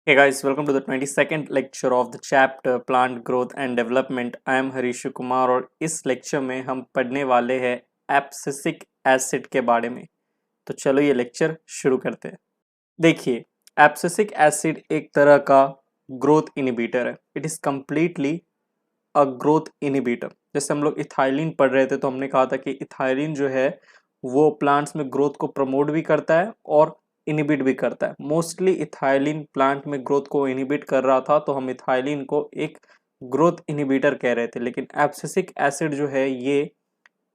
Hey guys, welcome to the 22nd lecture of the chapter Plant Growth and Development. I am Harish Kumar और इस lecture में हम पढ़ने वाले हैं एब्सिसिक एसिड के बारे में। तो चलो ये लेक्चर शुरू करते हैं। देखिए, एब्सिसिक एसिड एक तरह का ग्रोथ इनिबिटर है। It is completely a growth inhibitor. जैसे हम लोग इथाइलिन पढ़ रहे थे तो हमने कहा था कि इथाइलिन जो है वो प्लांट्स में ग्रोथ को प्रमोट भी करता है और इनिबिट भी करता है। मोस्टली इथाइलिन प्लांट में ग्रोथ को इनिबिट कर रहा था, तो हम इथाइलिन को एक ग्रोथ इनिबिटर कह रहे थे। लेकिन एब्सिसिक एसिड जो है ये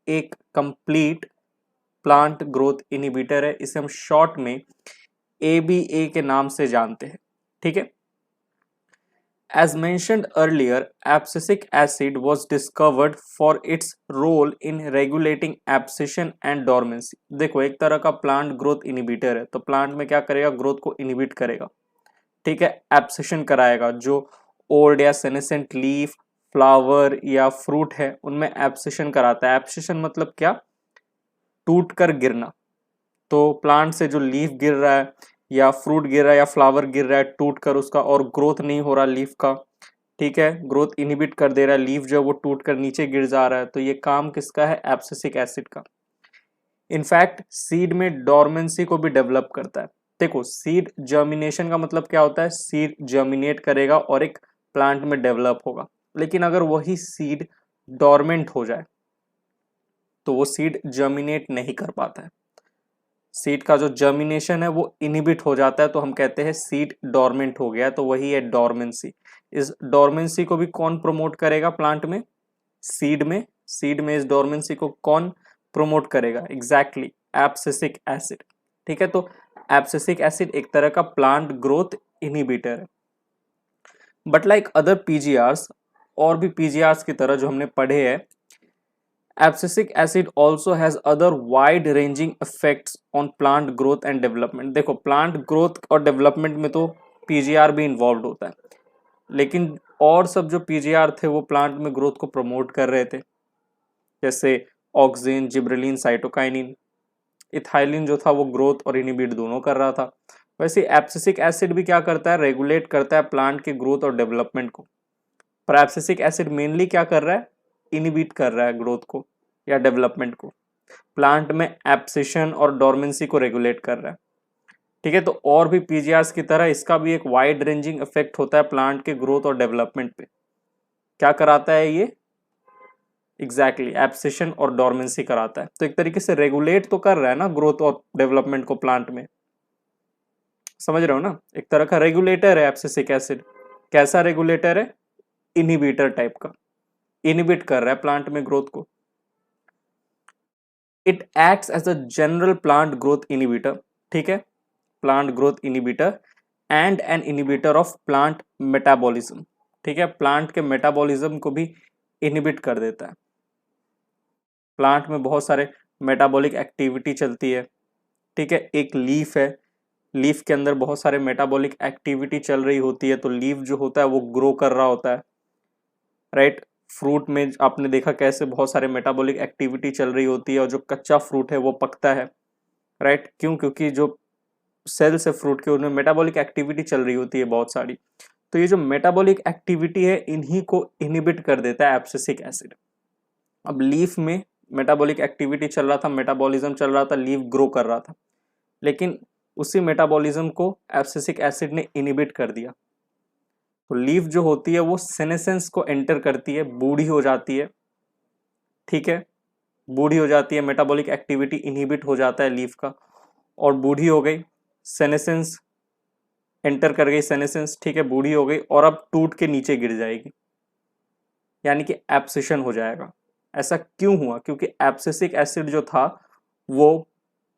एक कंप्लीट प्लांट ग्रोथ इनिबिटर है। इसे हम शॉर्ट में ABA के नाम से जानते हैं। ठीक है। As mentioned earlier, abscisic acid was discovered for its role in regulating abscission and dormancy। देखो, एक तरह का प्लांट ग्रोथ इनिबिटर है, तो प्लांट में क्या करेगा, ग्रोथ को इनिबिट करेगा। ठीक है, एब्सिशन कराएगा। जो ओल्ड या सेनेसेंट लीफ, फ्लावर या फ्रूट है उनमें एब्सिशन कराता है। एब्सिशन मतलब क्या, टूट कर गिरना। तो प्लांट से जो लीफ गिर रहा है या फ्रूट गिर रहा है या फ्लावर गिर रहा है टूट कर, उसका और ग्रोथ नहीं हो रहा लीफ का, ठीक है, ग्रोथ इनिबिट कर दे रहा है, लीफ जो वो टूट कर नीचे गिर जा रहा है, तो ये काम किसका है, एब्सिसिक एसिड का। इनफैक्ट सीड में डोरमेंसी को भी डेवलप करता है। देखो, सीड जर्मिनेशन का मतलब क्या होता है, सीड जर्मिनेट करेगा और एक प्लांट में डेवलप होगा। लेकिन अगर वही सीड डोरमेंट हो जाए तो वो सीड जर्मिनेट नहीं कर पाता है। सीड का जो जर्मिनेशन है वो इनिबिट हो जाता है, तो हम कहते हैं सीड डोरमेंट हो गया, तो वही है डोरमेंसी। इस डोरमेंसी को भी कौन प्रमोट करेगा प्लांट में, सीड में इस डोरमेंसी को कौन प्रमोट करेगा, एग्जैक्टली एब्सिसिक एसिड। ठीक है, तो एब्सिसिक एसिड एक तरह का प्लांट ग्रोथ इनिबिटर है। बट लाइक अदर पीजीआरस, और भी पीजीआरस की तरह जो हमने पढ़े हैं, abscisic acid also has other wide ranging effects on plant growth and development. देखो, प्लांट ग्रोथ और डेवलपमेंट में तो पीजीआर भी इन्वॉल्व होता है, लेकिन और सब जो पीजीआर थे वो प्लांट में ग्रोथ को प्रमोट कर रहे थे, जैसे ऑक्सिन, जिब्रेलिन, साइटोकाइनिन। इथाइलिन जो था वो ग्रोथ और इनिबिट दोनों कर रहा था। वैसे एब्सिसिक एसिड भी क्या करता है, रेगुलेट करता है प्लांट के ग्रोथ और डेवलपमेंट को। पर एब्सिसिक एसिड मेनली क्या कर रहा है, इनिबिट कर रहा है ग्रोथ को या डेवलपमेंट को। प्लांट में एब्सिशन और डोरमेंसी को रेगुलेट कर रहा है। ठीक है, तो और भी पीजीआरस की तरह इसका भी एक वाइड रेंजिंग इफेक्ट होता है प्लांट के ग्रोथ और डेवलपमेंट पे। क्या कराता है ये, एग्जैक्टली एब्सिशन और डोरमेंसी कराता है। तो एक तरीके से रेगुलेट तो कर रहा है ना ग्रोथ और डेवलपमेंट को प्लांट में। समझ रहे हो ना, एक तरह का रेगुलेटर है एब्सिसिक एसिड। कैसा रेगुलेटर है, इनिबिटर टाइप का, इनिबिट कर रहा है प्लांट में ग्रोथ को। It acts as a general plant growth inhibitor. ठीक है, plant growth inhibitor and an inhibitor of plant metabolism. ठीक है, प्लांट के मेटाबॉलिज्म को भी इनिबिट कर देता है। प्लांट में बहुत सारे मेटाबॉलिक एक्टिविटी चलती है। ठीक है, एक लीफ है, लीफ के अंदर बहुत सारे मेटाबॉलिक एक्टिविटी चल रही होती है, तो लीफ जो होता है वो ग्रो कर रहा होता है, राइट। फ्रूट में आपने देखा कैसे बहुत सारे मेटाबॉलिक एक्टिविटी चल रही होती है और जो कच्चा फ्रूट है वो पकता है, राइट। क्यों, क्योंकि जो सेल्स है फ्रूट के उनमें मेटाबॉलिक एक्टिविटी चल रही होती है बहुत सारी। तो ये जो मेटाबॉलिक एक्टिविटी है इन्हीं को इनिबिट कर देता है एब्सिसिक एसिड। अब लीफ में मेटाबॉलिक एक्टिविटी चल रहा था, मेटाबॉलिज्म चल रहा था, लीफ ग्रो कर रहा था, लेकिन उसी मेटाबॉलिज्म को एब्सिसिक एसिड ने इनिबिट कर दिया। तो लीफ जो होती है वो सेनेसेंस को एंटर करती है, बूढ़ी हो जाती है। ठीक है, बूढ़ी हो जाती है, मेटाबॉलिक एक्टिविटी इनहिबिट हो जाता है लीफ का, और बूढ़ी हो गई, सेनेसेंस एंटर कर गई सेनेसेंस। ठीक है, बूढ़ी हो गई और अब टूट के नीचे गिर जाएगी, यानी कि एब्सिशन हो जाएगा। ऐसा क्यों हुआ, क्योंकि एब्सिसिक एसिड जो था वो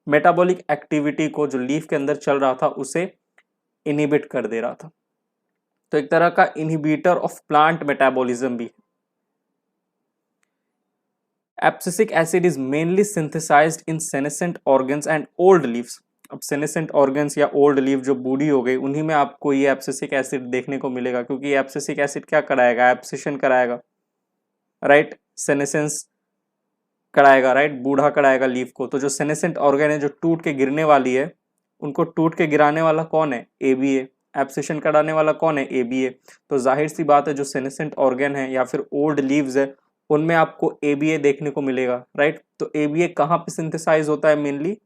मेटाबॉलिक एक्टिविटी को जो लीफ के अंदर चल रहा था उसे इनहिबिट कर दे रहा था। तो एक तरह का इनहिबिटर ऑफ प्लांट मेटाबॉलिज्म भी। Abscisic acid is mainly synthesised in senescent organs and old leaves. अब सेनेसेंट ऑर्गन्स या ओल्ड लीव जो बूढ़ी हो गई उन्हीं में आपको ये एब्सिसिक एसिड देखने को मिलेगा, क्योंकि ये एब्सिसिक एसिड क्या कराएगा, एब्सिशन कराएगा, राइट। सेनेसेंस कराएगा, राइट, बूढ़ा कराएगा लीफ को। तो जो सेनेसेंट ऑर्गन है जो टूट के गिरने वाली है, उनको टूट के गिराने वाला कौन है, ABA। एब्सेशन कराने वाला कौन है, एबीए। तो जाहिर सी बात है जो सेनेसेंट ऑर्गन है या फिर ओल्ड लीव्स है उनमें आपको एबीए देखने को मिलेगा, राइट। तो एबीए कहाँ पे सिंथेसाइज होता है, मेनली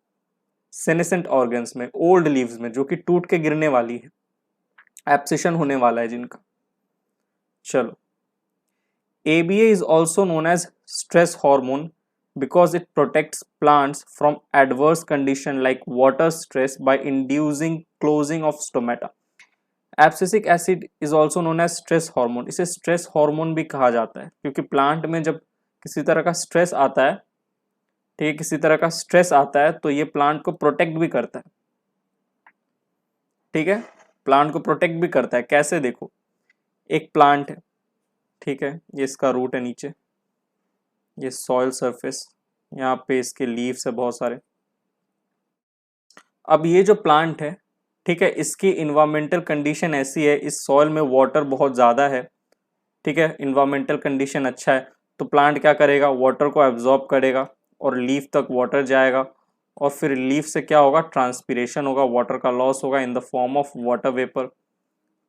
सेनेसेंट ऑर्गन्स में, ओल्ड लीव्स में, जो कि टूट के गिरने वाली है, एब्सेशन होने वाला है जिनका। चलो, ABA is also known as stress hormone because it protects plants from adverse condition like water stress by inducing closing of stomata. Abscisic acid is also known as stress hormone. इसे stress hormone भी कहा जाता है क्योंकि plant में जब किसी तरह का स्ट्रेस आता है, ठीक है, किसी तरह का स्ट्रेस आता है तो ये प्लांट को प्रोटेक्ट भी करता है, ठीक है, प्लांट को प्रोटेक्ट भी करता है। कैसे, देखो, एक प्लांट है, ठीक है, ये इसका रूट है नीचे, ये सॉइल सरफेस, यहाँ पे इसके लीव्स है बहुत सारे। अब ये जो प्लांट है, ठीक है, इसकी इन्वायरमेंटल कंडीशन ऐसी है, इस सॉइल में वाटर बहुत ज़्यादा है, ठीक है, इन्वायरमेंटल कंडीशन अच्छा है, तो प्लांट क्या करेगा, वाटर को एब्जॉर्ब करेगा और लीफ तक वाटर जाएगा और फिर लीफ से क्या होगा, ट्रांसपिरेशन होगा, वाटर का लॉस होगा in the form of water vapour.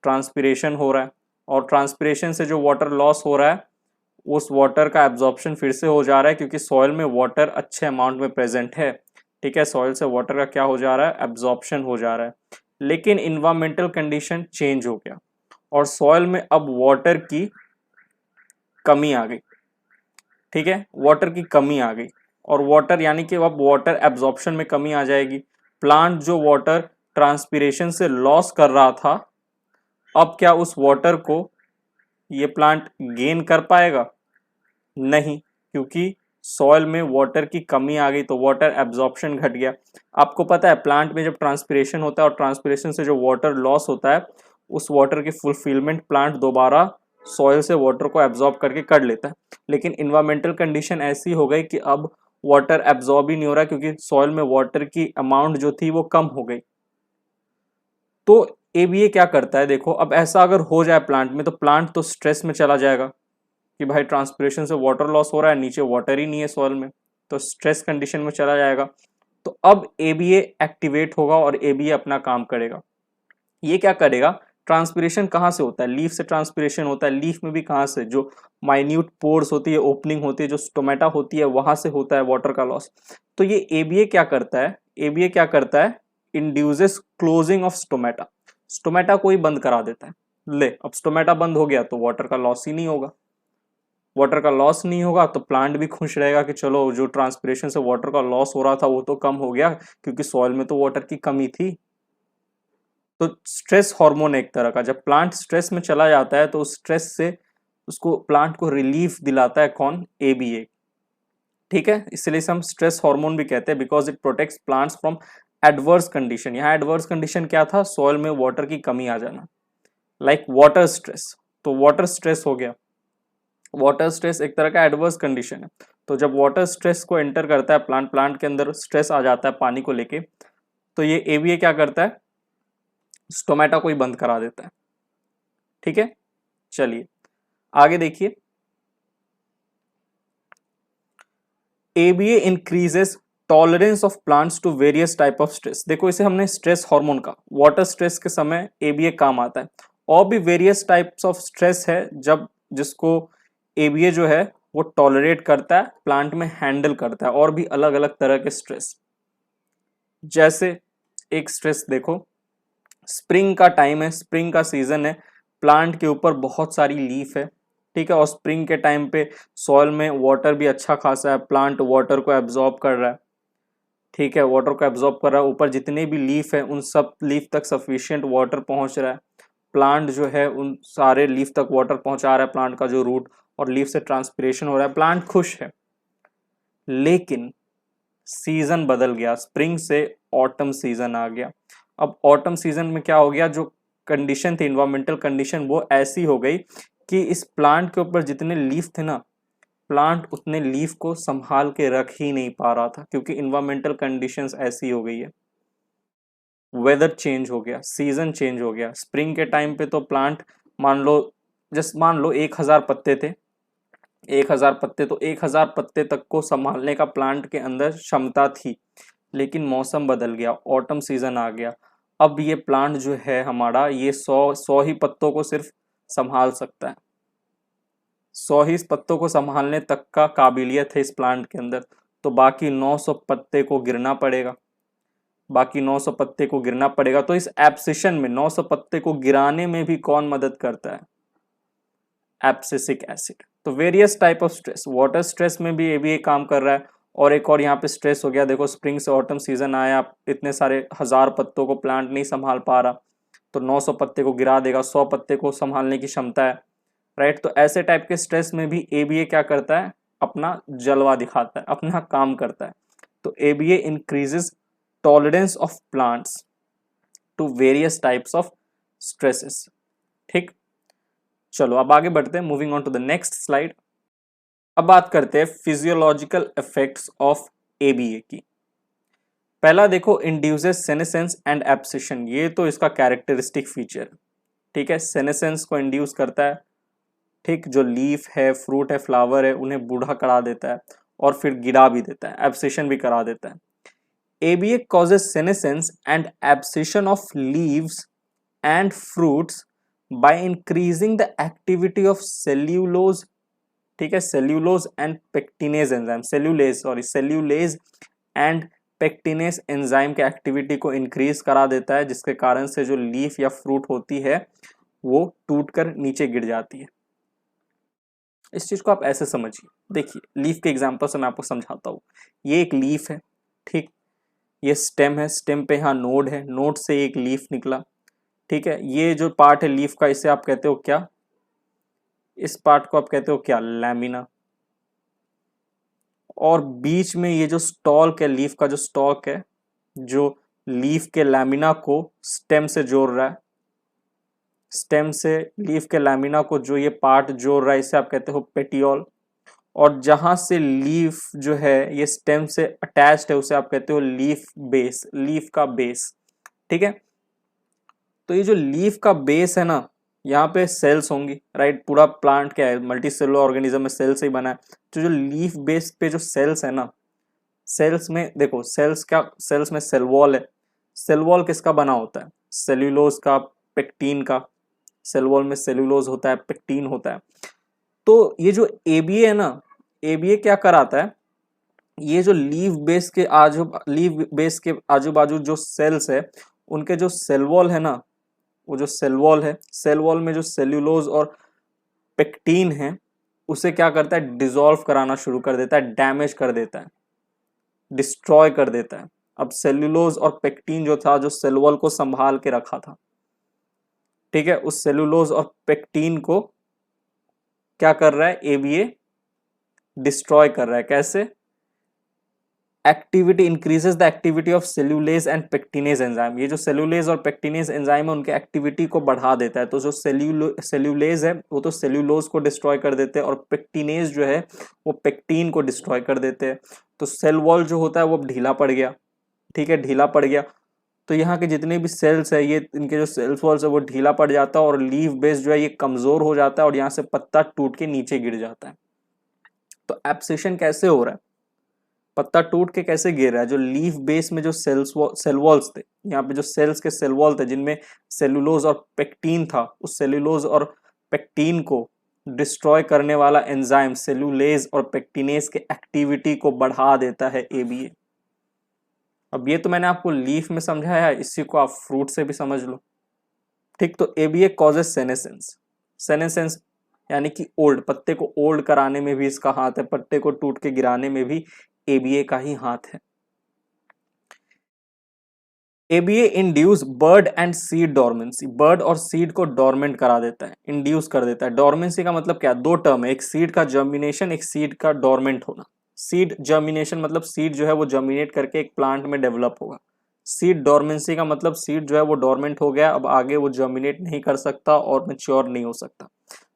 Transpiration हो रहा है और ट्रांसपिरेशन से जो वाटर लॉस हो रहा है उस वाटर का एब्जॉर्प्शन फिर से हो जा रहा है क्योंकि सॉइल में वाटर अच्छे अमाउंट में प्रेजेंट है, ठीक है, सॉइल से वाटर का क्या हो जा रहा है, एब्जॉर्प्शन हो जा रहा है। लेकिन इन्वायरमेंटल कंडीशन चेंज हो गया और सॉइल में अब वाटर की कमी आ गई, ठीक है, वाटर की कमी आ गई और वाटर यानी कि अब वाटर एब्जॉर्प्शन में कमी आ जाएगी। प्लांट जो वाटर ट्रांसपिरेशन से लॉस कर रहा था, अब क्या उस वाटर को ये प्लांट गेन कर पाएगा, नहीं, क्योंकि सॉइल में वाटर की कमी आ गई तो वाटर एब्जॉर्प्शन घट गया। आपको पता है प्लांट में जब ट्रांसपिरेशन होता है और ट्रांसपिरेशन से जो वाटर लॉस होता है उस वाटर की फुलफिलमेंट प्लांट दोबारा सॉइल से वाटर को एब्जॉर्ब करके कर लेता है। लेकिन इन्वायरमेंटल कंडीशन ऐसी हो गई कि अब वाटर एब्जॉर्ब ही नहीं हो रहा क्योंकि सॉइल में वाटर की अमाउंट जो थी वो कम हो गई। तो एबीए क्या करता है, देखो, अब ऐसा अगर हो जाए प्लांट में तो प्लांट तो स्ट्रेस में चला जाएगा कि भाई ट्रांसपिरेशन से वाटर लॉस हो रहा है, नीचे वाटर ही नहीं है सॉइल में, तो स्ट्रेस कंडीशन में चला जाएगा। तो अब एबीए एक्टिवेट होगा और एबीए अपना काम करेगा। ये क्या करेगा, ट्रांसपिरेशन कहाँ से होता है, लीफ से ट्रांसपिरेशन होता है। लीफ में भी कहाँ से, जो माइन्यूट पोर्स होती है, ओपनिंग होती है, जो स्टोमेटा होती है, वहां से होता है वाटर का लॉस। तो ये एबीए क्या करता है, एबीए क्या करता है, induces closing of stomata, stomata को ही बंद करा देता है। ले, अब स्टोमेटा बंद हो गया तो वाटर का लॉस ही नहीं होगा, वाटर का लॉस नहीं होगा तो प्लांट भी खुश रहेगा कि चलो जो ट्रांसपिरेशन से वाटर का लॉस हो रहा था वो तो कम हो गया क्योंकि सॉइल में तो वाटर की कमी थी। तो स्ट्रेस हार्मोन एक तरह का, जब प्लांट स्ट्रेस में चला जाता है तो स्ट्रेस से उसको प्लांट को रिलीफ दिलाता है कौन, एबीए, ठीक है, इसलिए हम स्ट्रेस हार्मोन भी कहते हैं because it protects plants from adverse condition. यहाँ एडवर्स कंडीशन क्या था, सॉइल में वाटर की कमी आ जाना, लाइक वाटर स्ट्रेस। तो वाटर स्ट्रेस हो गया, वाटर स्ट्रेस एक तरह का एडवर्स कंडीशन है। तो जब वाटर स्ट्रेस को एंटर करता है प्लांट, प्लांट के अंदर स्ट्रेस आ जाता है पानी को लेके, तो ये एबीए क्या करता है, स्टोमेटा को ही बंद करा देता है, ठीक है। चलिए आगे देखिए, ABA increases tolerance of plants to various type of stress. देखो इसे हमने स्ट्रेस हार्मोन का, वाटर स्ट्रेस के समय एबीए काम आता है। और भी वेरियस टाइप्स ऑफ स्ट्रेस है जब जिसको एबीए जो है वो टॉलरेट करता है, प्लांट में हैंडल करता है, और भी अलग अलग तरह के स्ट्रेस। जैसे एक स्ट्रेस देखो, स्प्रिंग का टाइम है, स्प्रिंग का सीजन है, प्लांट के ऊपर बहुत सारी लीफ है, ठीक है, और स्प्रिंग के टाइम पे सॉइल में वाटर भी अच्छा खासा है, प्लांट वाटर को एब्जॉर्ब कर रहा है, ठीक है, वाटर को एब्जॉर्ब कर रहा है, ऊपर जितने भी लीफ है उन सब लीफ तक सफिशिएंट वाटर पहुंच रहा है, प्लांट जो है उन सारे लीफ तक वाटर पहुंचा रहा है, प्लांट का जो रूट, और लीफ से ट्रांसपिरेशन हो रहा है, प्लांट खुश है। लेकिन सीजन बदल गया, स्प्रिंग से ऑटम सीजन आ गया। अब ऑटम सीजन में क्या हो गया, जो कंडीशन थी इन्वायरमेंटल कंडीशन वो ऐसी हो गई कि इस प्लांट के ऊपर जितने लीफ थे ना, प्लांट उतने लीफ को संभाल के रख ही नहीं पा रहा था क्योंकि इन्वायरमेंटल कंडीशंस ऐसी हो गई है, वेदर चेंज हो गया, सीजन चेंज हो गया। स्प्रिंग के टाइम पे तो प्लांट मान लो, जस्ट मान लो 1000 पत्ते थे, 1000 पत्ते, तो 1000 पत्ते तक को संभालने का प्लांट के अंदर क्षमता थी। लेकिन मौसम बदल गया, ऑटम सीजन आ गया, अब ये प्लांट जो है हमारा, ये 100 ही पत्तों को सिर्फ संभाल सकता है, 100 ही इस पत्तों को संभालने तक का काबिलियत है इस प्लांट के अंदर। तो बाकी 900 पत्ते को गिरना पड़ेगा, बाकी 900 पत्ते को गिरना पड़ेगा। तो इस एब्सिशन में 900 पत्ते को गिराने में भी कौन मदद करता है? Abscisic acid. तो various type of stress, water stress में भी ये भी एक काम कर रहा है। और एक और यहाँ पे स्ट्रेस हो गया, देखो स्प्रिंग से ऑटम सीजन आया, इतने सारे 1000 पत्तों को प्लांट नहीं संभाल पा रहा, तो 900 पत्ते को गिरा देगा, 100 पत्ते को संभालने की क्षमता है, राइट। तो ऐसे टाइप के स्ट्रेस में भी एबीए क्या करता है? अपना जलवा दिखाता है, अपना काम करता है। तो ABA increases tolerance of plants to various types of stresses. ठीक, चलो अब आगे बढ़ते हैं, moving on to the next slide. अब बात करते हैं फिजियोलॉजिकल इफेक्ट्स ऑफ एबीए की। पहला देखो, इंड्यूसेस सेनेसेंस एंड एब्सिशन, ये तो इसका कैरेक्टरिस्टिक फीचर, ठीक है। सेनेसेंस को इंड्यूस करता है, ठीक, जो लीफ है, फ्रूट है, फ्लावर है, उन्हें बूढ़ा करा देता है और फिर गिरा भी देता है, एब्सिशन भी करा देता है। ABA causes senescence and abscission of leaves and fruits by increasing the activity of cellulose, ठीक है, cellulose and pectinase enzyme, cellulase and pectinase enzyme के एक्टिविटी को इंक्रीज करा देता है, जिसके कारण से जो लीफ या फ्रूट होती है वो टूटकर नीचे गिर जाती है। इस चीज को आप ऐसे समझिए, देखिए लीफ के एग्जांपल से मैं आपको समझाता हूँ। ये एक लीफ है, ठीक, ये स्टेम है, स्टेम पे यहाँ नोड है, नोड से एक लीफ निकला, ठीक है। ये जो पार्ट है लीफ का, इसे आप कहते हो क्या? इस पार्ट को आप कहते हो क्या? लैमिना। और बीच में ये जो स्टॉक है, लीफ का जो स्टॉक है, जो लीफ के लैमिना को स्टेम से जोड़ रहा है, स्टेम से लीफ के लैमिना को जो ये पार्ट जोड़ रहा है, इसे आप कहते हो पेटियोल। और जहां से लीफ जो है ये स्टेम से अटैच्ड है, उसे आप कहते हो लीफ बेस, लीफ का बेस, ठीक है। तो ये जो लीफ का बेस है ना, यहाँ पे सेल्स होंगी, राइट। पूरा प्लांट क्या है? मल्टी सेलुलर ऑर्गेनिज्म में सेल से ही बना है। तो जो लीफ बेस पे जो सेल्स है ना, सेल्स में देखो, सेल्स क्या, सेल्स में सेल वॉल है। सेल वॉल किसका बना होता है? सेल्यूलोज का, पेक्टीन का। सेल वॉल में सेल्यूलोज होता है, पेक्टीन होता है। तो ये जो एबीए है ना, एबीए क्या कराता है? ये जो लीफ बेस के आजू बाजू जो सेल्स है, उनके जो सेल वॉल है ना, वो जो सेल वॉल है, सेल वॉल में जो सेल्यूलोज और पेक्टीन है, उसे क्या करता है? डिसॉल्व कराना शुरू कर देता है, डैमेज कर देता है, डिस्ट्रॉय कर देता है। अब सेल्यूलोज और पेक्टीन जो था, जो सेल वॉल को संभाल के रखा था, ठीक है, उस सेल्यूलोज और पेक्टीन को क्या कर रहा है? एबीए डिस्ट्रॉय कर रहा है। कैसे? Activity increases the activity of cellulase and pectinase enzyme. ये जो सेल्यूलेज और पेक्टिनेज एंजाइम है, उनके एक्टिविटी को बढ़ा देता है। तो जो सेल्यूलेज है वो तो सेल्यूलोज को डिस्ट्रॉय कर देते हैं, और पेक्टिनेज जो है वो पेक्टीन को डिस्ट्रॉय कर देते हैं। तो सेल वॉल जो होता है वो ढीला पड़ गया, ठीक है, ढीला पड़ गया। तो यहाँ के जितने भी सेल्स है, ये इनके जो सेल्स वॉल्स है वो ढीला पड़ जाता है, और लीफ बेस जो है ये कमजोर हो जाता है, और यहाँ से पत्ता टूट के नीचे गिर जाता है। तो एब्सिशन कैसे हो रहा है? पत्ता टूट के कैसे गिर रहा है? जो लीफ बेस में जो सेल वॉल्स थे, यहाँ पे जो सेल्स के सेल वॉल थे जिनमें सेलुलोज और पेक्टीन था, उस सेलुलोज और पेक्टीन को डिस्ट्रॉय करने वाला एंजाइम सेलुलेज और पेक्टिनेज के एक्टिविटी को बढ़ा देता है एबीए। अब ये तो मैंने आपको लीफ में समझाया, इसी को आप फ्रूट से भी समझ लो, ठीक। तो एबीए कॉजेस सेनेसेंस, सेनेसेंस यानी कि ओल्ड, पत्ते को ओल्ड कराने में भी इसका हाथ है, पत्ते को टूट के गिराने में भी एबीए का ही हाथ है। ABA induce bird and seed dormancy, bird और सीड को डोरमेंट करा देता है, इंड्यूस कर देता है। डोरमेंसी का मतलब क्या? दो टर्म है, एक सीड का जर्मिनेशन, एक सीड का डोरमेंट होना। सीड जर्मिनेशन मतलब सीड जो है वो जर्मिनेट करके एक प्लांट में डेवलप होगा। सीड डोरमेंसी का मतलब सीड जो है वो डोरमेंट हो गया, अब आगे वो जर्मिनेट नहीं कर सकता और मैच्योर नहीं हो सकता।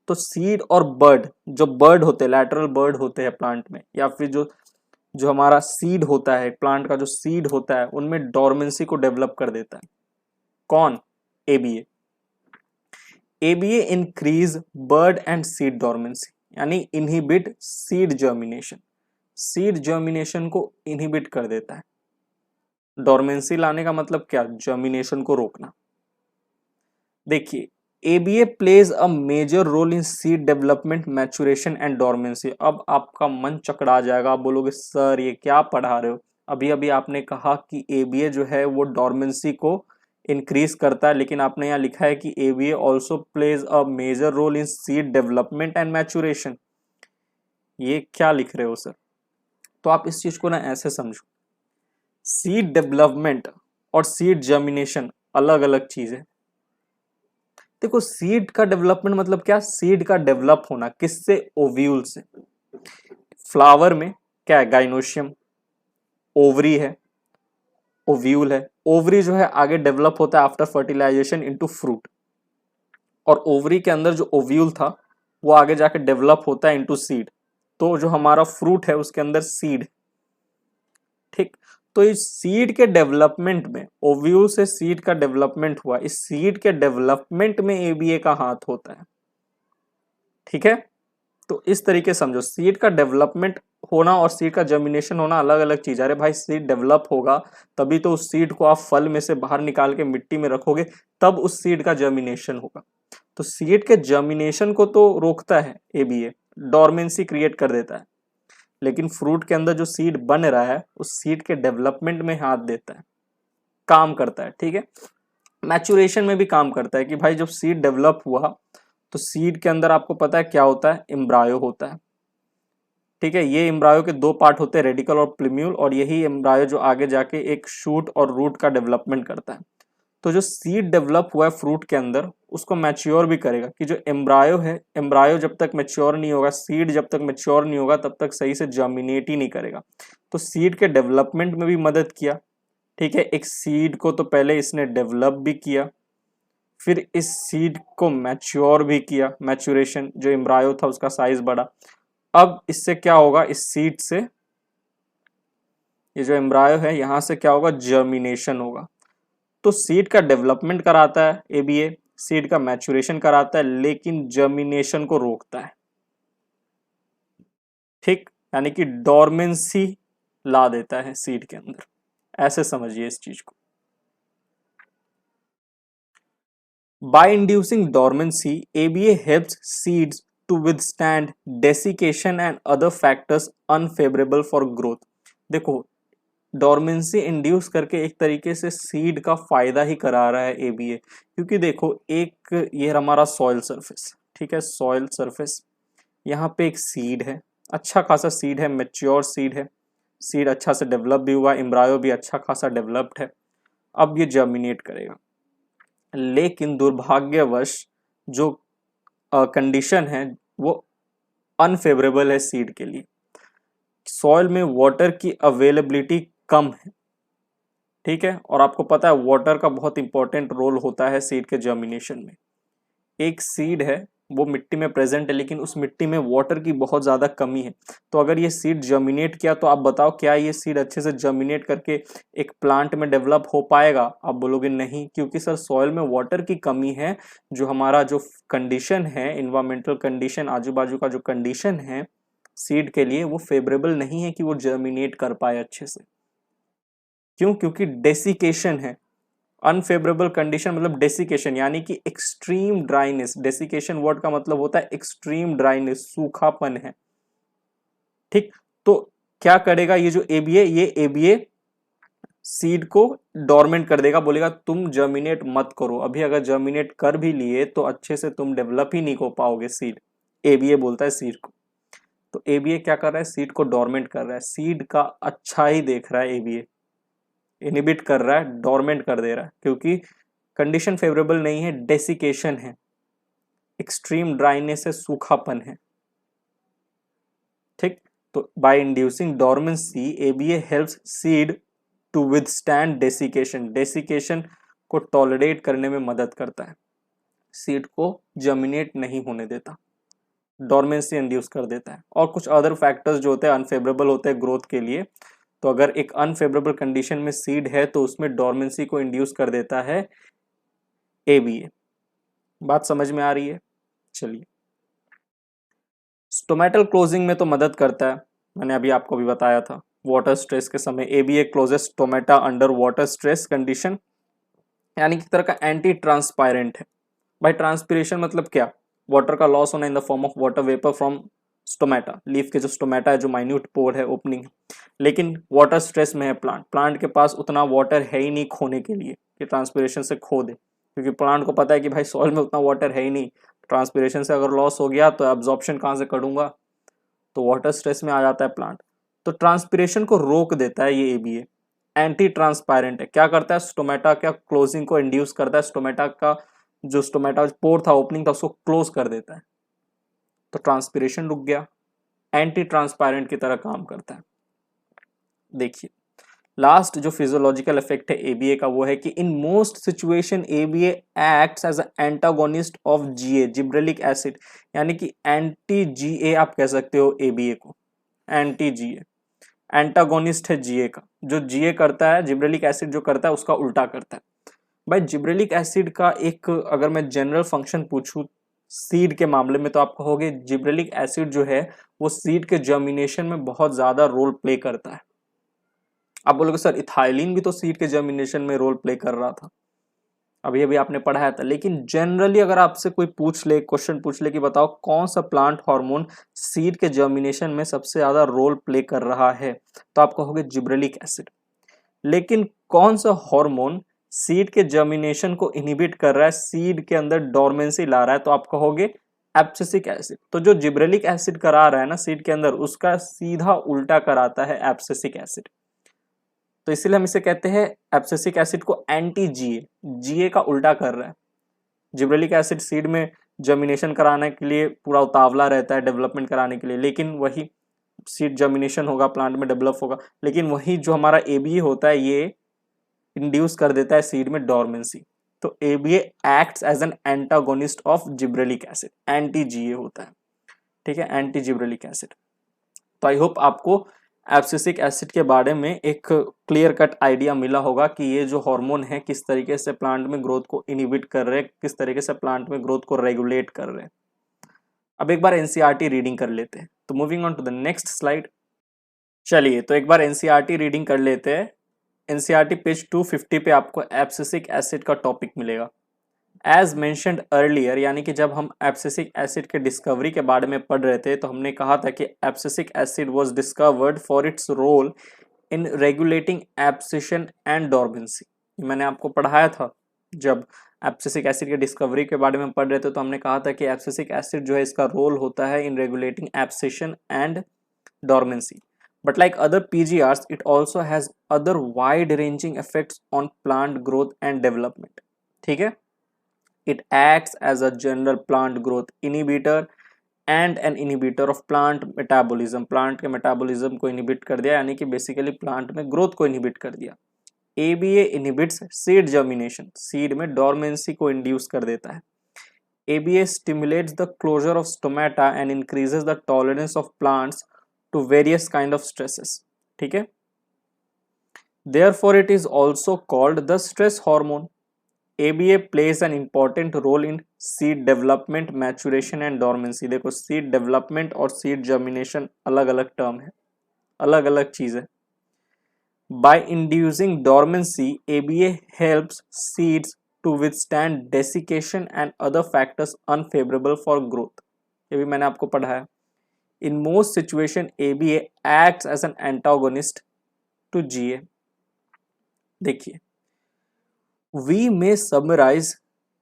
तो सीड और बर्ड, जो बर्ड होते हैं, लैटरल बर्ड होते हैं प्लांट में, या फिर जो हमारा सीड होता है, प्लांट का जो सीड होता है, उनमें डोरमेंसी को डेवलप कर देता है। कौन? ABA. ABA increase bud and seed dormancy, यानी inhibit seed germination, seed germination को इनहिबिट कर देता है। डोरमेंसी लाने का मतलब क्या, जर्मिनेशन को रोकना। देखिए ABA plays a major role in seed development, maturation and dormancy. अब आपका मन चकरा जाएगा, आप बोलोगे सर ये क्या पढ़ा रहे हो, अभी अभी आपने कहा कि एबीए जो है वो डोरमेंसी को इंक्रीज करता है, लेकिन आपने यहाँ लिखा है कि ABA also plays a major role in seed development and maturation. ये क्या लिख रहे हो सर? तो आप इस चीज को ना ऐसे समझो, सीड डेवलपमेंट और सीड जर्मिनेशन अलग अलग चीज है। देखो सीड का डेवलपमेंट मतलब क्या, सीड का डेवलप होना, किससे, ओव्यूल से। फ्लावर में क्या है, गाइनोशियम, ओवरी है, ओव्यूल है। ओवरी जो है आगे डेवलप होता है आफ्टर फर्टिलाइजेशन इनटू फ्रूट, और ओवरी के अंदर जो ओव्यूल था वो आगे जाके डेवलप होता है इनटू सीड। तो जो हमारा फ्रूट है उसके अंदर सीड, ठीक। तो इस सीड के डेवलपमेंट में, ओव्यूल से सीड का डेवलपमेंट हुआ, इस सीड के डेवलपमेंट में एबीए का हाथ होता है, ठीक है। तो इस तरीके समझो, सीड का डेवलपमेंट होना और सीड का जर्मिनेशन होना अलग अलग चीज है। अरे भाई सीड डेवलप होगा तभी तो उस सीड को आप फल में से बाहर निकाल के मिट्टी में रखोगे, तब उस सीड का जर्मिनेशन होगा। तो सीड के जर्मिनेशन को तो रोकता है एबीए, डोरमेंसी क्रिएट कर देता है, लेकिन फ्रूट के अंदर जो सीड बन रहा है उस सीड के डेवलपमेंट में हाथ देता है, काम करता है, ठीक है। मैचुरेशन में भी काम करता है कि भाई जब सीड डेवलप हुआ तो सीड के अंदर आपको पता है क्या होता है, एम्ब्रायो होता है, ठीक है। ये एम्ब्रायो के दो पार्ट होते हैं, रेडिकल और प्लूम्यूल, और यही एम्ब्रायो जो आगे जाके एक शूट और रूट का डेवलपमेंट करता है। तो जो सीड डेवलप हुआ है फ्रूट के अंदर उसको मैच्योर भी करेगा, कि जो एम्ब्रायो है, एम्ब्रायो जब तक मैच्योर नहीं होगा, सीड जब तक मैच्योर नहीं होगा तब तक सही से जर्मिनेट ही नहीं करेगा। तो सीड के डेवलपमेंट में भी मदद किया, ठीक है। एक सीड को तो पहले इसने डेवलप भी किया, फिर इस सीड को मैच्योर भी किया, मैच्योरेशन, जो एम्ब्रायो था उसका साइज बढ़ा। अब इससे क्या होगा, इस सीड से, ये जो एम्ब्रायो है यहां से क्या होगा, जर्मिनेशन होगा। तो सीड का डेवलपमेंट कराता है एबीए, सीड का मैच्योरेशन कराता है, लेकिन जर्मिनेशन को रोकता है, ठीक। यानी कि डोरमेंसी ला देता है सीड के अंदर, ऐसे समझिए इस चीज को। By inducing dormancy, ABA helps seeds to withstand desiccation and other factors unfavourable for growth. देखो डोरमेंसी इंड्यूस करके एक तरीके से सीड का फायदा ही करा रहा है एबीए, क्योंकि देखो एक ये हमारा सॉइल सरफेस, ठीक है, सॉइल सरफेस, यहाँ पे एक सीड है, अच्छा खासा सीड है, मेच्योर सीड है, सीड अच्छा से डेवलप भी हुआ, एम्ब्रायो भी अच्छा खासा डेवलप्ड है। अब ये जर्मिनेट करेगा, लेकिन दुर्भाग्यवश जो कंडीशन है वो अनफेवरेबल है सीड के लिए। सॉइल में वाटर की अवेलेबिलिटी कम है, ठीक है, और आपको पता है वाटर का बहुत इंपॉर्टेंट रोल होता है सीड के जर्मिनेशन में। एक सीड है वो मिट्टी में प्रेजेंट है, लेकिन उस मिट्टी में वाटर की बहुत ज़्यादा कमी है। तो अगर ये सीड जर्मिनेट किया तो आप बताओ क्या ये सीड अच्छे से जर्मिनेट करके एक प्लांट में डेवलप हो पाएगा? आप बोलोगे नहीं, क्योंकि सर सॉइल में वाटर की कमी है। जो हमारा जो कंडीशन है, इन्वायरमेंटल कंडीशन, आजू बाजू का जो कंडीशन है सीड के लिए, वो फेवरेबल नहीं है कि वो जर्मिनेट कर पाए अच्छे से। क्यों? क्योंकि डेसिकेशन है। अनफेवरेबल कंडीशन मतलब डेसिकेशन, यानी कि एक्सट्रीम ड्राइनेस। डेसिकेशन वर्ड का मतलब होता है एक्सट्रीम ड्राइनेस, सूखापन है, ठीक। तो क्या करेगा ये जो एबीए, ये एबीए सीड को डोरमेंट कर देगा, बोलेगा तुम जर्मिनेट मत करो, अभी अगर जर्मिनेट कर भी लिए तो अच्छे से तुम डेवलप ही नहीं हो पाओगे सीड। एबीए बोलता है सीड को। तो एबीए क्या कर रहा है, सीड को डोरमेंट कर रहा है, सीड का अच्छा ही देख रहा है एबीए, इनहिबिट कर रहा है, डोरमेंट कर दे रहा है, क्योंकि कंडीशन फेवरेबल नहीं है, डेसिकेशन है, एक्सट्रीम ड्राइनेस है, सूखापन है, ठीक। तो by inducing dormancy, ABA helps seed to withstand desiccation, desiccation को टॉलरेट करने में मदद करता है, सीड को जर्मिनेट नहीं होने देता, डोरमेंसी इंड्यूस कर देता है। और कुछ अदर फैक्टर्स जो होते हैं अनफेवरेबल होते हैं ग्रोथ के लिए। तो अगर एक अनफेवरेबल कंडीशन में सीड है तो उसमें डोरमेंसी को इंड्यूस कर देता है एबीए। बात समझ में आ रही है? चलिए, स्टोमेटल क्लोजिंग में तो मदद करता है, मैंने अभी आपको भी बताया था। वाटर स्ट्रेस के समय। ABA closes stomata under water stress condition, यानी कि तरह का एंटी ट्रांसपायरेंट है। भाई ट्रांसपिरेशन मतलब क्या, वाटर का लॉस होना in the form of water vapour from stomata, leaf के जो स्टोमेटा है, जो माइन्यूट पोर है, ओपनिंग है। लेकिन वाटर स्ट्रेस में है प्लांट, प्लांट के पास उतना वाटर है ही नहीं खोने के लिए कि ट्रांसपिरेशन से खो दे, क्योंकि प्लांट को पता है कि भाई सॉइल में उतना वाटर है ही नहीं, ट्रांसपिरेशन से अगर लॉस हो गया तो एब्जॉर्प्शन कहाँ से करूंगा, तो वाटर स्ट्रेस में आ जाता है प्लांट। तो ट्रांसपिरेशन को रोक देता है ये एबीए, एंटी ट्रांसपायरेंट है। क्या करता है, स्टोमेटा का क्लोजिंग को इंड्यूस करता है, स्टोमेटा का जो स्टोमेटा पोर था, ओपनिंग था, उसको क्लोज कर देता है, तो ट्रांसपिरेशन रुक गया, एंटी ट्रांसपायरेंट की तरह काम करता है। देखिए लास्ट जो फिजियोलॉजिकल इफेक्ट है एबीए का, वो है कि in most situation ABA acts as antagonist of GA, gibberellic acid, यानी कि एंटी जीए आप कह सकते हो एबीए को, एंटी जीए, एंटागोनिस्ट है जीए का। जो जीए करता है, जिब्रेलिक एसिड जो करता है उसका उल्टा करता है। भाई जिब्रेलिक एसिड का एक अगर मैं जनरल फंक्शन पूछूं सीड के मामले में, तो आप कहोगे जिब्रेलिक एसिड जो है वो सीड के जर्मिनेशन में बहुत ज्यादा रोल प्ले करता है। आप बोलोगे सर इथाइलिन भी तो सीड के जर्मिनेशन में रोल प्ले कर रहा था, अभी अभी आपने पढ़ाया था। लेकिन जनरली अगर आपसे कोई पूछ ले, क्वेश्चन पूछ ले कि बताओ कौन सा प्लांट हार्मोन सीड के जर्मिनेशन में सबसे ज्यादा रोल प्ले कर रहा है, तो आप कहोगे जिब्रेलिक एसिड। लेकिन कौन सा हार्मोन सीड के जर्मिनेशन को इनहिबिट कर रहा है, सीड के अंदर डोरमेंसी ला रहा है, तो आप कहोगे एब्सिसिक एसिड। तो जो जिब्रेलिक एसिड करा रहा है ना सीड के अंदर, उसका सीधा उल्टा कराता है एब्सिसिक एसिड। तो इसीलिए हम इसे कहते हैं एब्सिसिक एसिड को एंटी जीए, जीए का उल्टा कर रहा है। जिब्रेलिक एसिड सीड में जर्मिनेशन कराने के लिए पूरा उतावला रहता है, डेवलपमेंट कराने के लिए, लेकिन वही सीड जर्मिनेशन होगा, प्लांट में डेवलप होगा, लेकिन वही जो हमारा एबीए होता है ये इंड्यूस कर देता है सीड में डोरमेंसी। तो ABA acts as an antagonist of gibberellic acid, anti GA होता है, ठीक है, एंटी जिब्रेलिक एसिड। तो आई होप आपको एब्सिसिक एसिड के बारे में एक क्लियर कट आइडिया मिला होगा कि ये जो हार्मोन है किस तरीके से प्लांट में ग्रोथ को इनहिबिट कर रहे हैं, किस तरीके से प्लांट में ग्रोथ को रेगुलेट कर रहे हैं। अब एक बार एनसीईआरटी रीडिंग कर लेते हैं, तो moving on to the next slide. चलिए तो एक बार एनसीईआरटी रीडिंग कर लेते हैं। एनसीईआरटी पेज 250 पे आपको एब्सिसिक एसिड का टॉपिक मिलेगा। एज मेंशन्ड अर्लियर, यानी कि जब हम एब्सिसिक एसिड के डिस्कवरी के बारे में पढ़ रहे थे तो हमने कहा था कि abscisic acid was discovered for its role in regulating abscission and dormancy. मैंने आपको पढ़ाया था, जब एब्सिसिक एसिड के डिस्कवरी के बारे में पढ़ रहे थे तो हमने कहा था कि एब्सिसिक एसिड जो है इसका रोल होता है इन regulating abscission and dormancy. But like other PGRs, it also has other wide-ranging effects on plant growth and development. ठीक है? It acts as a general plant growth inhibitor and an inhibitor of plant metabolism. Plant के metabolism को inhibit कर दिया, यानी कि basically plant में growth को inhibit कर दिया. ABA inhibits seed germination. Seed में dormancy को induce कर देता है. ABA stimulates the closure of stomata and increases the tolerance of plants to various kind of stresses. ठीक है, therefore it is also called the stress hormone. ABA plays an important role in seed development, maturation and dormancy. देखो seed development और seed germination अलग अलग term है, अलग अलग चीज है। By inducing dormancy, ABA helps seeds to withstand desiccation and other factors unfavorable for growth. ये भी मैंने आपको पढ़ाया। In most situation, ABA acts as an antagonist to GA. देखिए, we may summarize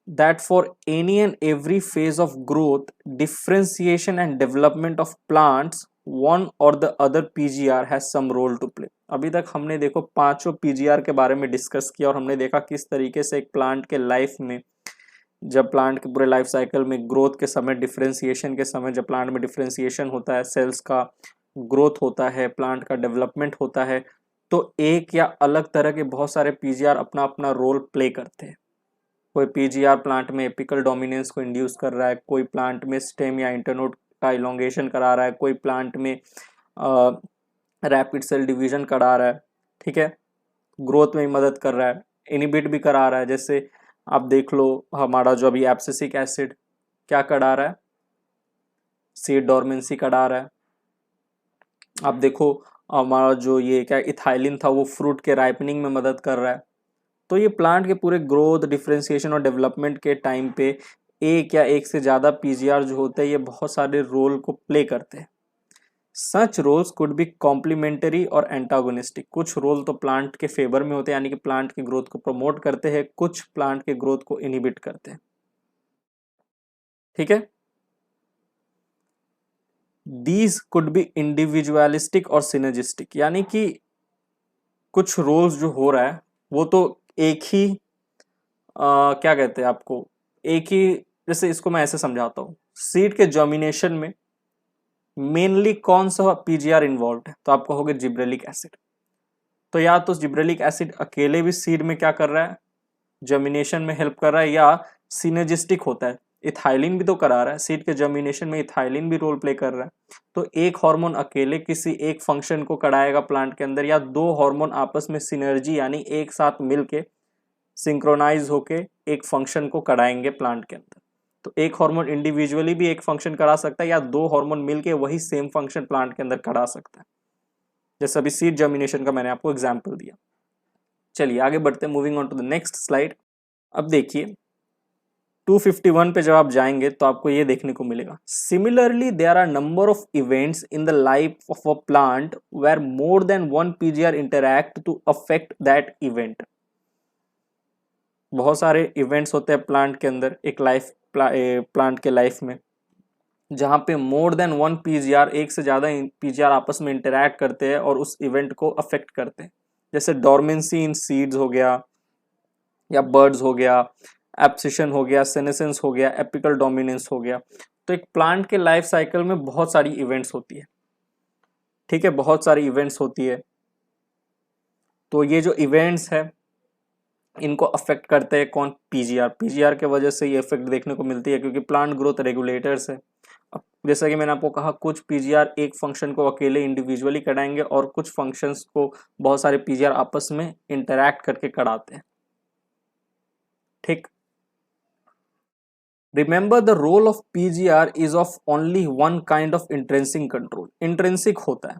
that for any and every phase of growth, differentiation and development of plants, one or the other PGR has some role to play. अभी तक हमने देखो पांचों PGR के बारे में discuss किया और हमने देखा किस तरीके से एक प्लांट के लाइफ में, जब प्लांट के पूरे लाइफ साइकिल में ग्रोथ के समय, डिफरेंशिएशन के समय, जब प्लांट में डिफरेंशिएशन होता है, सेल्स का ग्रोथ होता है, प्लांट का डेवलपमेंट होता है, तो एक या अलग तरह के बहुत सारे पीजीआर अपना अपना रोल प्ले करते हैं। कोई पीजीआर प्लांट में एपिकल डोमिनेंस को इंड्यूस कर रहा है, कोई प्लांट में स्टेम या इंटरनोड का इलोंगेशन करा रहा है, कोई प्लांट में रैपिड सेल डिवीजन करा रहा है, ठीक है, ग्रोथ में मदद कर रहा है, इनिबिट भी करा रहा है। जैसे आप देख लो हमारा जो अभी एब्सिसिक एसिड क्या करा रहा है, सीड डोरमेंसी करा रहा है। आप देखो हमारा जो ये क्या इथाइलिन था वो फ्रूट के राइपनिंग में मदद कर रहा है। तो ये प्लांट के पूरे ग्रोथ, डिफ्रेंसिएशन और डेवलपमेंट के टाइम पे एक या एक से ज़्यादा पीजीआर जो होते हैं ये बहुत सारे रोल को प्ले करते हैं। Such roles could be complementary और एंटागोनिस्टिक। कुछ रोल तो प्लांट के फेवर में होते हैं, यानी कि प्लांट की ग्रोथ को प्रमोट करते हैं, कुछ प्लांट के ग्रोथ को इनहिबिट करते हैं। ठीक है, दीज कुड बी इंडिविजुअलिस्टिक और सिनर्जिस्टिक, यानी कि कुछ रोल्स जो हो रहा है वो तो एक ही क्या कहते हैं आपको, एक ही, जैसे इसको मैं ऐसे समझाता हूँ, सीड के जर्मिनेशन में मेनली कौन सा पीजीआर इन्वॉल्व है, तो आप कहोगे जिब्रेलिक एसिड। तो या तो जिब्रेलिक एसिड अकेले भी सीड में क्या कर रहा है, जर्मिनेशन में हेल्प कर रहा है, या सिनर्जिस्टिक होता है, इथाइलिन भी तो करा रहा है, सीड के जर्मिनेशन में इथाइलिन भी रोल प्ले कर रहा है। तो एक हार्मोन अकेले किसी एक फंक्शन को कराएगा प्लांट के अंदर, या दो हार्मोन आपस में सिनर्जी यानी एक साथ मिलके सिंक्रोनाइज होके एक फंक्शन को कराएंगे प्लांट के अंदर। तो एक हार्मोन इंडिविजुअली भी एक फंक्शन करा सकता है, या दो हार्मोन मिलके वही सेम फंक्शन प्लांट के अंदर करा सकता है, जैसे अभी सीड जर्मिनेशन का मैंने आपको एग्जांपल दिया। चलिए आगे बढ़ते हैं, moving on to the next slide. अब देखिए 251 पे जब आप जाएंगे तो आपको ये देखने को मिलेगा, similarly there are number of events in the life of a plant where more than one PGR interact to affect that event. बहुत सारे इवेंट्स होते हैं प्लांट के अंदर, एक प्लांट के लाइफ में, जहाँ पे मोर देन वन पीजीआर, एक से ज़्यादा पीजीआर आपस में इंटरैक्ट करते हैं और उस इवेंट को अफेक्ट करते हैं। जैसे डोर्मेंसी इन सीड्स हो गया, या बर्ड्स हो गया, एब्सिशन हो गया, सेनेसेंस हो गया, एपिकल डोमिनेंस हो गया। तो एक प्लांट के लाइफ साइकिल में बहुत सारी इवेंट्स होती है। ठीक है, बहुत सारी इवेंट्स होती है। तो ये जो इवेंट्स है इनको अफेक्ट करते हैं कौन, पीजीआर। पीजीआर के वजह से ये इफेक्ट देखने को मिलती है, क्योंकि प्लांट ग्रोथ रेगुलेटर्स है। अब जैसा कि मैंने आपको कहा, कुछ पीजीआर एक फंक्शन को अकेले इंडिविजुअली कराएंगे और कुछ फंक्शंस को बहुत सारे पीजीआर आपस में इंटरैक्ट करके कराते हैं। ठीक, remember the role of PGR is of only one kind of intrinsic control. Intrinsic होता है,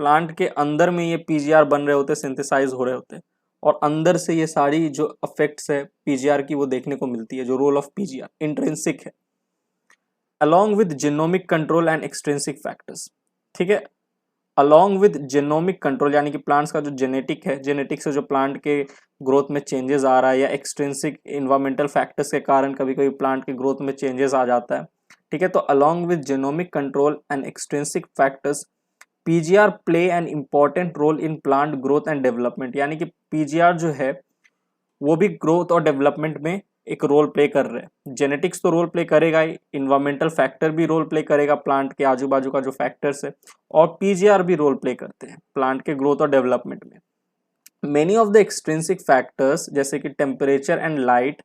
प्लांट के अंदर में ये पीजीआर बन रहे होते हैं, सिंथेसाइज हो रहे होते हैं, और अंदर से ये सारी जो इफेक्ट्स है पीजीआर की वो देखने को मिलती है। जो रोल ऑफ पीजीआर इंट्रेंसिक है, along with genomic control and extrinsic factors. ठीक है, अलॉन्ग विद जेनोमिक कंट्रोल, यानी कि प्लांट्स का जो जेनेटिक है, जेनेटिक से जो प्लांट के ग्रोथ में चेंजेस आ रहा है, या एक्सट्रिंसिक इन्वायरमेंटल फैक्टर्स के कारण कभी कभी प्लांट के ग्रोथ में चेंजेस आ जाता है। ठीक है, तो along with genomic control and extrinsic factors PGR play an important role in plant growth and development. यानी कि पीजीआर जो है वो भी ग्रोथ और डेवलपमेंट में एक रोल प्ले कर रहे हैं। जेनेटिक्स तो रोल प्ले करेगा ही, इन्वायरमेंटल फैक्टर भी रोल प्ले करेगा, प्लांट के आजू बाजू का जो फैक्टर्स है, और पीजीआर भी रोल प्ले करते हैं प्लांट के ग्रोथ और डेवलपमेंट में। Many of the extrinsic factors जैसे कि temperature and light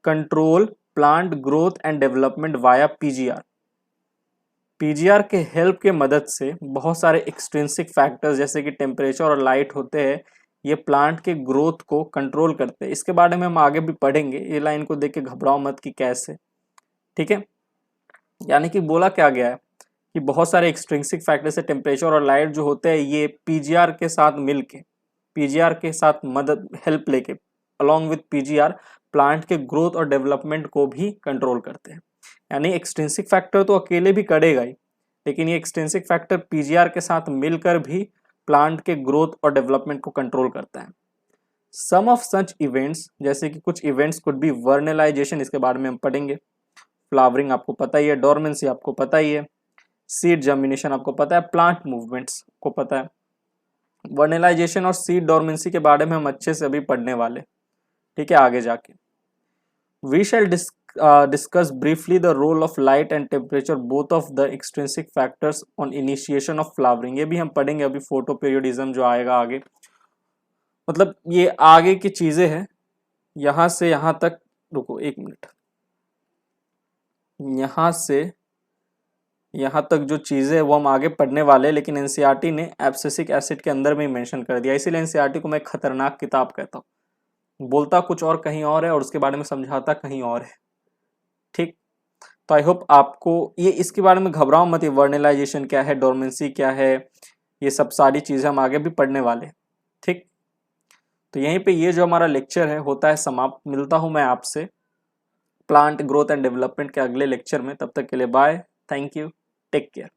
control plant growth and development via PGR. PGR के हेल्प के मदद से बहुत सारे एक्सट्रिंसिक फैक्टर्स जैसे कि टेम्परेचर और लाइट होते हैं, ये प्लांट के ग्रोथ को कंट्रोल करते हैं। इसके बारे में हम आगे भी पढ़ेंगे, ये लाइन को देख के घबराओ मत कि कैसे। ठीक है, यानी कि बोला क्या गया है कि बहुत सारे एक्सट्रिंसिक फैक्टर से टेम्परेचर और लाइट जो होते हैं ये पीजीआर के साथ मिलके, पीजीआर के साथ मदद हेल्प लेके, अलॉन्ग विद पीजीआर प्लांट के ग्रोथ और डेवलपमेंट को भी कंट्रोल करते हैं। यानी एक्सट्रिंसिक फैक्टर तो अकेले भी करेगा ही, लेकिन ये एक्सट्रिंसिक फैक्टर पीजीआर के साथ मिलकर भी प्लांट के ग्रोथ और डेवलपमेंट को कंट्रोल करता है। सम ऑफ सच इवेंट्स, जैसे कि कुछ इवेंट्स कुड बी वर्नलाइजेशन, इसके बारे में हम पढ़ेंगे। फ्लावरिंग आपको पता ही है, डोरमेंसी आपको पता ही है, सीड जर्मिनेशन आपको पता है, प्लांट मूवमेंट्स को पता है। वर्नलाइजेशन और सीड डोरमेंसी के बारे में हम अच्छे से अभी पढ़ने वाले। ठीक है, आगे जाके we shall discuss briefly the role of light and temperature, both of the extrinsic factors on initiation of flowering। ये भी हम पढ़ेंगे अभी, फोटो पीरियडिज्म जो आएगा आगे, मतलब ये आगे की चीजें हैं। यहां से यहां तक, रुको एक मिनट, यहां से यहां तक जो चीजें है वो हम आगे पढ़ने वाले, लेकिन एनसीईआरटी ने एब्सिसिक एसिड के अंदर में मेंशन कर दिया, इसीलिए एनसीईआरटी को मैं खतरनाक किताब कहता हूँ। बोलता कुछ और कहीं और है और उसके बारे में समझाता कहीं और है। ठीक, तो आई होप आपको ये इसके बारे में घबराओ मत, ये वर्नलाइजेशन क्या है, डोरमेंसी क्या है, ये सब सारी चीज़ें हम आगे भी पढ़ने वाले हैं। ठीक, तो यहीं पे ये जो हमारा लेक्चर है होता है समाप्त। मिलता हूँ मैं आपसे प्लांट ग्रोथ एंड डेवलपमेंट के अगले लेक्चर में। तब तक के लिए bye, thank you, take care.